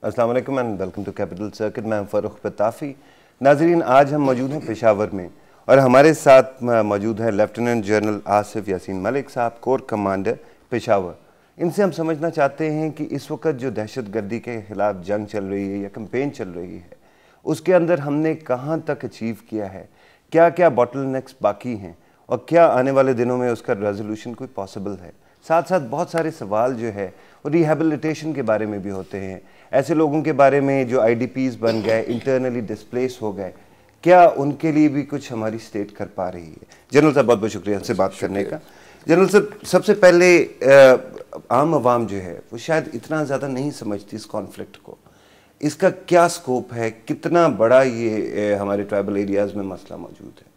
السلام علیکم and welcome to capital circuit. میں فاروق پتافی. ناظرین, آج ہم موجود ہیں پشاور میں اور ہمارے ساتھ موجود ہیں لیفٹیننٹ جنرل آصف یاسین ملک صاحب, کور کمانڈر پشاور. ان سے ہم سمجھنا چاہتے ہیں کہ اس وقت جو دہشت گردی کے خلاف جنگ چل رہی ہے یا کمپین چل رہی ہے, اس کے اندر ہم نے کہاں تک اچیو کیا ہے, کیا کیا باٹل نیکس باقی ہیں اور کیا آنے والے دنوں میں اس کا ریزولوشن کوئی پاسبل ہے. ساتھ ساتھ بہت سارے سوال جو ہے وہ ریہیبلیٹیشن کے بارے میں بھی ہوتے ہیں, ایسے لوگوں کے بارے میں جو آئی ڈی پیز بن گئے, انٹرنلی ڈسپلیس ہو گئے, کیا ان کے لیے بھی کچھ ہماری اسٹیٹ کر پا رہی ہے. جنرل صاحب بہت بہت شکریہ ہم سے بات کرنے کا. جنرل صاحب, سب سے پہلے عام عوام جو ہے وہ شاید اتنا زیادہ نہیں سمجھتی اس کانفلکٹ کو, اس کا کیا سکوپ ہے, کتنا بڑا یہ ہمارے ٹرائبل ایریاز میں مسئلہ موجود ہے.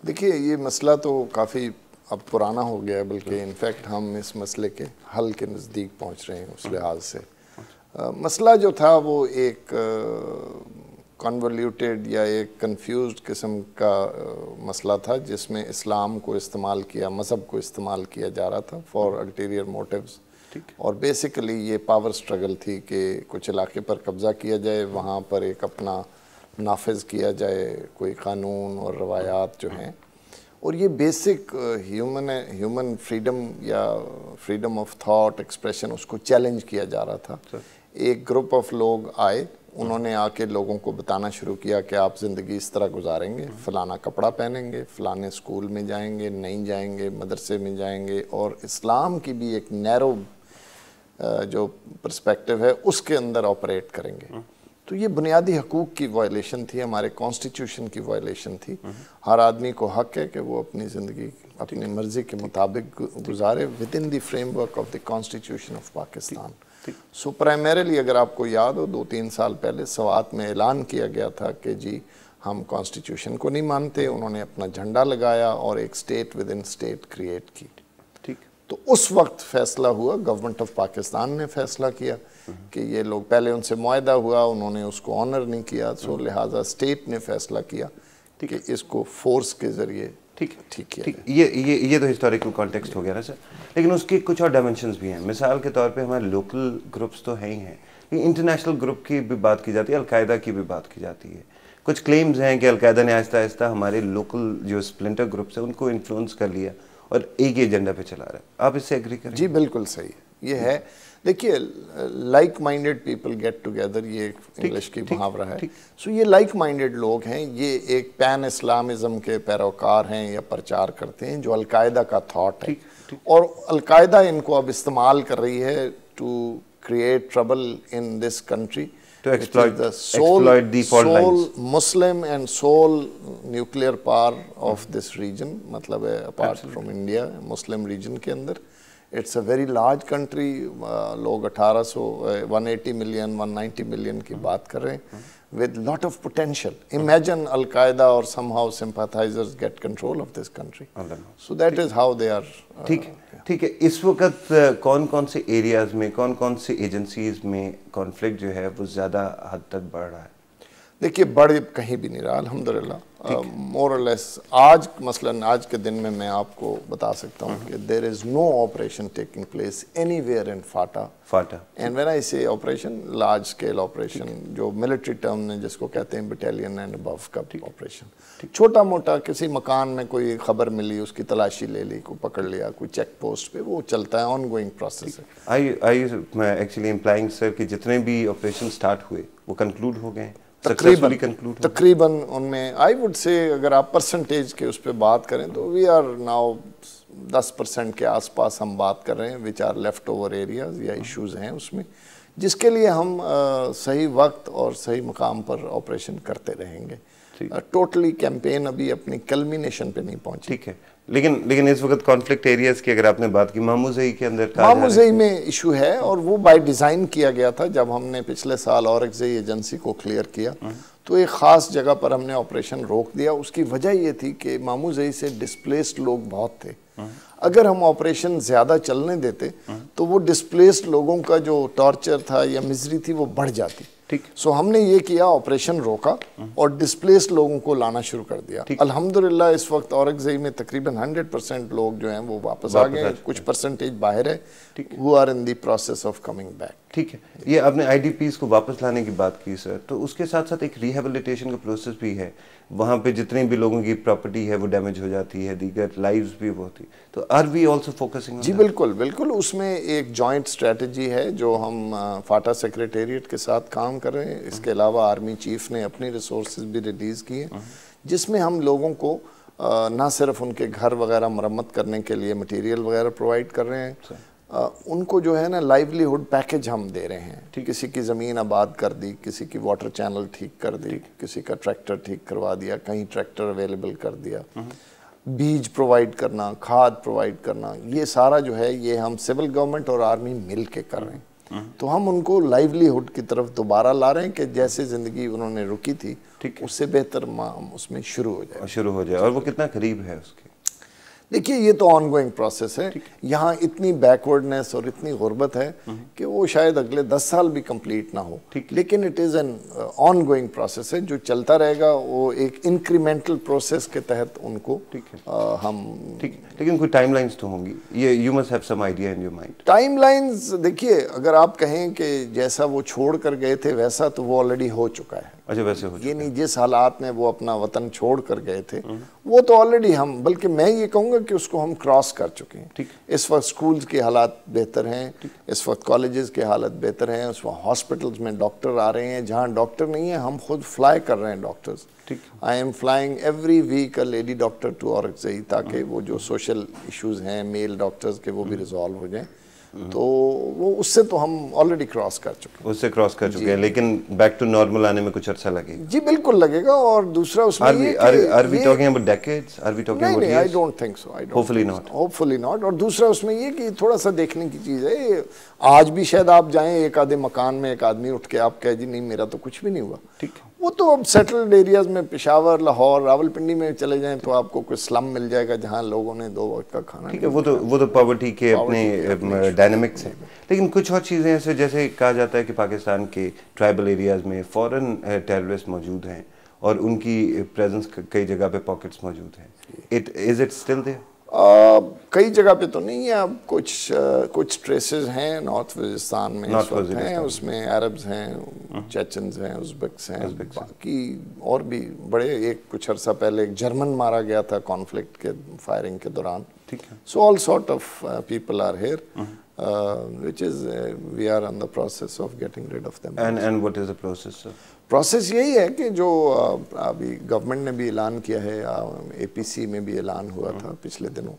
دیکھیے, یہ مسئلہ تو کافی اب پرانا ہو گیا ہے, بلکہ انفیکٹ ہم اس مسئلے کے حل کے نزدیک پہنچ رہے ہیں. اس لحاظ سے مسئلہ جو تھا وہ ایک کنولیوٹیڈ یا ایک کنفیوزڈ قسم کا مسئلہ تھا, جس میں اسلام کو استعمال کیا, مذہب کو استعمال کیا جا رہا تھا فار الٹیریئر موٹیوز. اور بیسیکلی یہ پاور سٹرگل تھی کہ کچھ علاقے پر قبضہ کیا جائے, وہاں پر ایک اپنا نافذ کیا جائے کوئی قانون اور روایات جو ہیں. اور یہ بیسک ہیومن فریڈم یا فریڈم آف تھاٹ ایکسپریشن, اس کو چیلنج کیا جا رہا تھا. ایک گروپ آف لوگ آئے, انہوں نے آ کے لوگوں کو بتانا شروع کیا کہ آپ زندگی اس طرح گزاریں گے, فلانا کپڑا پہنیں گے, فلانے اسکول میں جائیں گے, نہیں جائیں گے, مدرسے میں جائیں گے, اور اسلام کی بھی ایک نیرو جو پرسپیکٹو ہے اس کے اندر آپریٹ کریں گے. تو یہ بنیادی حقوق کی وائلیشن تھی, ہمارے کانسٹیٹیوشن کی وائلیشن تھی. ہر آدمی کو حق ہے کہ وہ اپنی زندگی اپنی مرضی کے مطابق گزارے with in the frame work of the constitution of Pakistan. So primarily اگر آپ کو یاد ہو, 2-3 سال پہلے سوات میں اعلان کیا گیا تھا کہ جی ہم کانسٹیٹیوشن کو نہیں مانتے. انہوں نے اپنا جھنڈا لگایا اور ایک state with in state create کی. تو اس وقت فیصلہ ہوا, گورنمنٹ آف پاکستان نے فیصلہ کیا کہ یہ لوگ, پہلے ان سے معاہدہ ہوا, انہوں نے اس کو آنر نہیں کیا, سو لہٰذا اسٹیٹ نے فیصلہ کیا کہ اس کو فورس کے ذریعے ٹھیک کیا. یہ تو ہسٹوریکل کانٹیکسٹ ہو گیا نا سر, لیکن اس کی کچھ اور ڈائمنشنز بھی ہیں. مثال کے طور پہ ہمارے لوکل گروپس تو ہیں ہی ہیں, انٹرنیشنل گروپ کی بھی بات کی جاتی ہے, القاعدہ کی بھی بات کی جاتی ہے. کچھ کلیمز ہیں کہ القاعدہ نے آہستہ آہستہ ہمارے لوکل جو اسپلنٹر گروپس ہیں ان کو انفلوئنس کر لیا اور ایک ہی ایجنڈا پہ چلا رہا ہے. آپ اس سے ایگری کریں؟ جی بالکل صحیح ہے. یہ ہے, دیکھیے, like minded people get together, یہ انگلش کی محاورہ ہے. سو یہ لائک مائنڈیڈ لوگ ہیں, یہ ایک پین اسلامزم کے پیروکار ہیں یا پرچار کرتے ہیں جو القاعدہ کا تھاٹ ہے, اور القاعدہ ان کو اب استعمال کر رہی ہے to create trouble in this country, to exploit the fault lines. Muslim and sole nuclear power of this region, مطلب ہے apart from India, Muslim region کے اندر. It's a very large country, لوگ 180 million, 190 million کی بات کر رہے ہیں, with lot of potential. Imagine Al-Qaeda or somehow sympathizers get control of this country. So that is how they are. ٹھیک ہے. اس وقت کون کون سے ایریاز میں, کون کون سے ایجنسیز میں کانفلکٹ جو ہے وہ زیادہ حد تک بڑھ رہا ہے؟ دیکھیے, بڑھ کہیں بھی نہیں رہا الحمدللہ. مور اور لیس آج مثلاً آج کے دن میں میں آپ کو بتا سکتا ہوں کہ there is no operation taking place anywhere in FATA. And when I say operation, large scale operation, جو military term نے جس کو کہتے ہیں battalion and above کا operation. چھوٹا موٹا کسی مکان میں کوئی خبر ملی, اس کی تلاشی لے لی, کوئی پکڑ لیا, کوئی چیک پوسٹ پہ, وہ چلتا ہے, آن گوئنگ پروسیس ہے. ایکچولی امپلائنگ سر کہ جتنے بھی آپریشن سٹارٹ ہوئے وہ کنکلوڈ ہو گئے تقریباً ان میں آئی وڈ سے اگر آپ پرسنٹیج کے اس پہ بات کریں تو وی آر ناؤ 10% کے آس پاس ہم بات کر رہے ہیں which are left over areas یا ایشوز ہیں اس میں, جس کے لیے ہم صحیح وقت اور صحیح مقام پر آپریشن کرتے رہیں گے. ٹوٹلی کیمپین ابھی اپنی کلمینیشن پہ نہیں پہنچی. ٹھیک ہے, لیکن اس وقت کانفلکٹ ایریاز کی اگر آپ نے بات کی, ماموزئی کے اندر ماموزئی میں ایشو ہے, اور وہ بائی ڈیزائن کیا گیا تھا. جب ہم نے پچھلے سال اورکزئی ایجنسی کو کلیئر کیا تو ایک خاص جگہ پر ہم نے آپریشن روک دیا. اس کی وجہ یہ تھی کہ ماموزئی سے ڈسپلیسڈ لوگ بہت تھے. اگر ہم آپریشن زیادہ چلنے دیتے تو وہ ڈسپلیسڈ لوگوں کا جو ٹارچر تھا یا مزری تھی وہ بڑھ جاتی. سو ہم نے یہ کیا, آپریشن روکا اور ڈسپلیسڈ لوگوں کو لانا شروع کر دیا. الحمدللہ اس وقت اورکزئی میں تقریباً 100% لوگ جو ہیں وہ واپس آ گئے. کچھ پرسنٹیج باہر ہے who are in the process of coming back. ٹھیک ہے. یہ آپ نے آئی ڈی پیز کو واپس لانے کی بات کی سر, تو اس کے ساتھ ساتھ ایک ریہیبلیٹیشن کا پروسیس بھی ہے. وہاں پہ جتنے بھی لوگوں کی پراپرٹی ہے وہ ڈیمیج ہو جاتی ہے, دیگر لائیوز بھی بہت ہی. تو آر وی آلسو فوکسنگ؟ جی بالکل بالکل, اس میں ایک جوائنٹ اسٹریٹجی ہے جو ہم فاٹا سیکریٹریٹ کے ساتھ کام کر رہے ہیں. اس کے علاوہ آرمی چیف نے اپنی ریسورسز بھی ریلیز کیے, جس میں ہم لوگوں کو نہ صرف ان کے گھر وغیرہ مرمت کرنے کے لیے مٹیریل وغیرہ پرووائڈ کر رہے ہیں, ان کو جو ہے نا لائیولیہڈ پیکج ہم دے رہے ہیں. کسی کی زمین آباد کر دی, کسی کی واٹر چینل ٹھیک کر دی, کسی کا ٹریکٹر ٹھیک کروا دیا, کہیں ٹریکٹر اویلیبل کر دیا, بیج پرووائڈ کرنا, کھاد پرووائڈ کرنا, یہ سارا جو ہے یہ ہم سول گورنمنٹ اور آرمی مل کے کر رہے ہیں. تو ہم ان کو لائیولیہڈ کی طرف دوبارہ لا رہے ہیں کہ جیسے زندگی انہوں نے رکی تھی اس سے بہتر اس میں شروع ہو جائے. اور وہ کتنا قریب ہے اس کے؟ دیکھیے یہ تو آن گوئنگ پروسیس ہے. یہاں اتنی بیکورڈنیس اور اتنی غربت ہے کہ وہ شاید اگلے 10 سال بھی کمپلیٹ نہ ہو, لیکن it is an on going process ہے جو چلتا رہے گا. وہ ایک انکریمنٹل پروسیس کے تحت ان کو ہم لیکن کوئی ٹائم لائنز تو ہوں گی, you must have some idea in your mind. Time lines دیکھیے, اگر آپ کہیں کہ جیسا وہ چھوڑ کر گئے تھے ویسا تو وہ آلریڈی ہو چکا ہے. اچھا ویسے ہو یہ نہیں جس حالات میں وہ اپنا وطن چھوڑ کر گئے تھے وہ تو آلریڈی ہم, بلکہ میں یہ کہوں گا کہ اس کو ہم کراس کر چکے ہیں. اس وقت سکولز کے حالات بہتر ہیں, اس وقت کالجز کے حالت بہتر ہیں, اس وقت ہاسپٹلز میں ڈاکٹر آ رہے ہیں. جہاں ڈاکٹر نہیں ہیں ہم خود فلائی کر رہے ہیں doctors. I am flying every week a lady doctor to Orakzai, تاکہ وہ جو سوشل ایشوز ہیں میل ڈاکٹرز کے وہ بھی ریزالو ہو جائیں. تو وہ اس سے تو ہم آلریڈی کراس کر چکے ہیں. اس سے کراس کر چکے ہیں, لیکن بیک ٹو نارمل آنے میں کچھ عرصہ لگے گا. جی بالکل لگے گا. اور دوسرا اس میں یہ are we talking about decades? Are we talking about years? I don't think so. Hopefully not. Hopefully not. اور دوسرا اس میں یہ کہ تھوڑا سا دیکھنے کی چیز ہے. آج بھی شاید آپ جائیں ایک آدھے مکان میں ایک آدمی اٹھ کے آپ کہہ جی نہیں میرا تو کچھ بھی نہیں ہوا. ٹھیک ہے. وہ تو اب سیٹلڈ ایریاز میں پشاور, لاہور, راولپنڈی میں چلے جائیں تو آپ کو کوئی سلم مل جائے گا جہاں لوگوں نے 2 وقت کا کھانا. ٹھیک ہے, وہ تو پاورٹی کے اپنے ڈائنامکس ہیں. لیکن کچھ اور چیزیں ایسے جیسے کہا جاتا ہے کہ پاکستان کے ٹرائبل ایریاز میں فورن ٹیررسٹ موجود ہیں اور ان کی پریزنس کئی جگہ پہ پاکٹس موجود ہیں. Is it still there? کئی جگہ پہ تو نہیں ہے. اب کچھ ٹریسز ہیں نارتھ وزیرستان میں ہیں, اس میں عربز ہیں, چیچنز ہیں, ازبکس ہیں, باقی اور بھی بڑے. کچھ عرصہ پہلے ایک جرمن مارا گیا تھا کانفلکٹ کے فائرنگ کے دوران. So all sort of people are here which is we are on the process of getting rid of them. And what is the process, sir? Process یہی ہے کہ جو ابھی گورنمنٹ نے بھی اعلان کیا ہے, اے پی سی میں بھی اعلان ہوا تھا پچھلے دنوں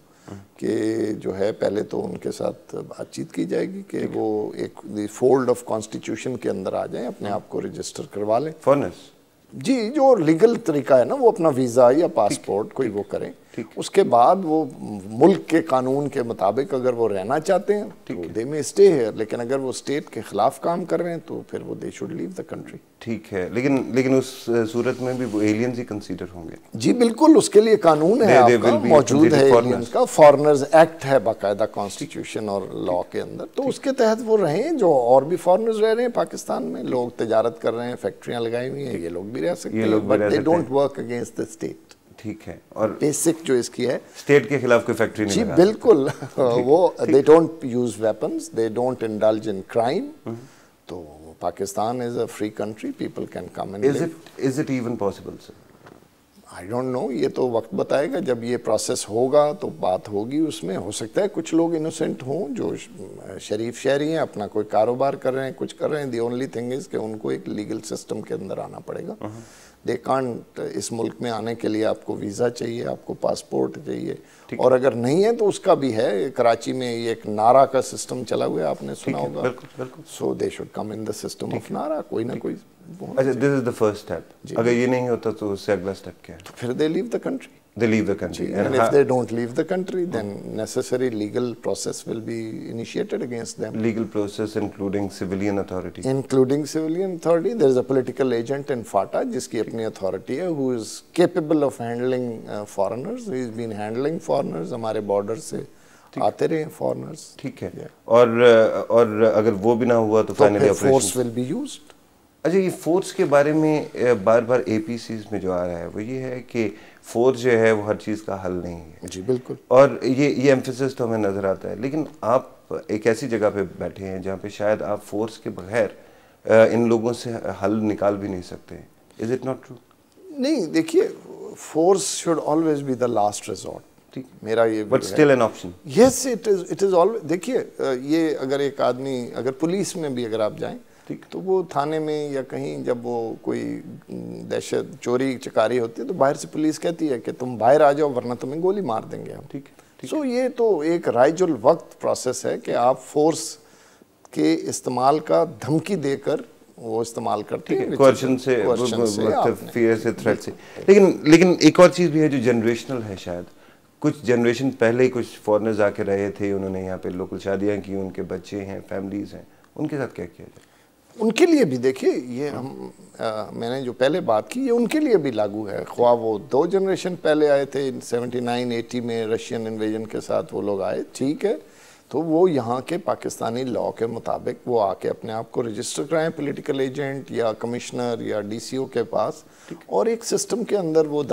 کہ جو ہے پہلے تو ان کے ساتھ بات چیت کی جائے گی کہ وہ ایک فولڈ آف کانسٹیٹیوشن کے اندر آ جائیں, اپنے آپ کو رجسٹر کروا لیں. فارنرز جی جو لیگل طریقہ ہے نا وہ اپنا ویزا یا پاسپورٹ کوئی وہ کریں. اس کے بعد وہ ملک کے قانون کے مطابق اگر وہ رہنا چاہتے ہیں تو دے میں اسٹے ہے, لیکن اگر وہ اسٹیٹ کے خلاف کام کر رہے ہیں تو پھر وہ they should leave the country. ٹھیک ہے, لیکن اس صورت میں بھی وہ ایلینز ہی کنسیڈر ہوں گے. جی بالکل, اس کے لیے قانون ہے آپ کا موجود ہے, ایلینز کا فارنرز ایکٹ ہے باقاعدہ کانسٹیٹیوشن اور لا کے اندر. تو اس کے تحت وہ رہیں جو اور بھی فارنرز رہ رہے ہیں پاکستان میں. لوگ تجارت کر رہے ہیں, فیکٹریاں لگائی ہوئی ہیں, یہ لوگ بھی رہ سکتے ہیں, but they don't work against the state. ٹھیک ہے, اور بیسک جو اس کی ہے اسٹیٹ کے خلاف کوئی فیکٹری نہیں. جی بالکل, وہ they don't use weapons, they don't indulge in crime. تو Pakistan is a free country, people can come and live. Is it even possible, sir? I don't know, یہ تو وقت بتائے گا. جب یہ پروسیس ہوگا تو بات ہوگی. اس میں ہو سکتا ہے کچھ لوگ انوسنٹ ہوں جو شریف شہری ہیں, اپنا کوئی کاروبار کر رہے ہیں, کچھ کر رہے ہیں. the only thing is کہ ان کو ایک لیگل سسٹم کے اندر آنا پڑے گا. دے کانٹ, اس ملک میں آنے کے لیے آپ کو ویزا چاہیے, آپ کو پاسپورٹ چاہیے, اور اگر نہیں ہے تو اس کا بھی ہے. کراچی میں یہ ایک نارا کا سسٹم چلا ہوا ہے, آپ نے سنا ہوگا. So they should come in the system of نارا, کوئی نہ کوئی. اچھا, دس از دا فرسٹ اسٹیپ. اگر یہ نہیں ہوتا تو اس سے اگلا اسٹیپ کیا ہے؟ تو پھر they leave the country. They leave the country. And if they don't leave the country, then necessary legal process will be initiated against them. Legal process including civilian authority. Including civilian authority. There is a political agent in FATA, jiski apni authority hai, who is capable of handling foreigners. He has been handling foreigners. ہمارے border سے آتے رہے foreigners. ٹھیک ہے. اور اگر وہ بھی نہ ہوا تو finally operations. Force will be used. اچھا, یہ فورس کے بارے میں بار بار اے پی سیز میں جو آ رہا ہے وہ یہ ہے کہ فورس جو ہے وہ ہر چیز کا حل نہیں ہے. جی بالکل. اور یہ ایمفیسس تو ہمیں نظر آتا ہے. لیکن آپ ایک ایسی جگہ پہ بیٹھے ہیں جہاں پہ شاید آپ فورس کے بغیر ان لوگوں سے حل نکال بھی نہیں سکتے. Is it not true? نہیں دیکھیے، force should always be the last resort. میرا یہ but still an option. Yes it is always. دیکھیے یہ اگر ایک آدمی اگر پولیس میں بھی اگر آپ جائیں تو وہ تھانے میں یا کہیں جب وہ کوئی دہشت چوری چکاری ہوتی ہے تو باہر سے پولیس کہتی ہے کہ تم باہر آ جاؤ ورنہ تمہیں گولی مار دیں گے ہم. ٹھیک ہے. سو یہ تو ایک رائج الوقت پروسیس ہے کہ آپ فورس کے استعمال کا دھمکی دے کر وہ استعمال کرتے ہیں کوئرشن سے، فیئر سے، تھریٹ سے. لیکن ایک اور چیز بھی ہے جو جنریشنل ہے. شاید کچھ جنریشن پہلے ہی کچھ فورنرز آ کے رہے تھے، انہوں نے یہاں پہ لوکل شادیاں کی، ان کے بچے ہیں، فیملیز ہیں، ان کے ساتھ کیا کیا جائے؟ ان کے لیے بھی دیکھیے یہ میں نے جو پہلے بات کی یہ ان کے لیے بھی لاگو ہے. خواہ وہ 2 جنریشن پہلے آئے تھے 79-80 میں رشین انویژن کے ساتھ وہ لوگ آئے، ٹھیک ہے، تو وہ یہاں کے پاکستانی لاء کے مطابق وہ آ کے اپنے آپ کو رجسٹر کرائیں پولیٹیکل ایجنٹ یا کمشنر یا ڈی سی او کے پاس، اور ایک سسٹم کے اندر وہ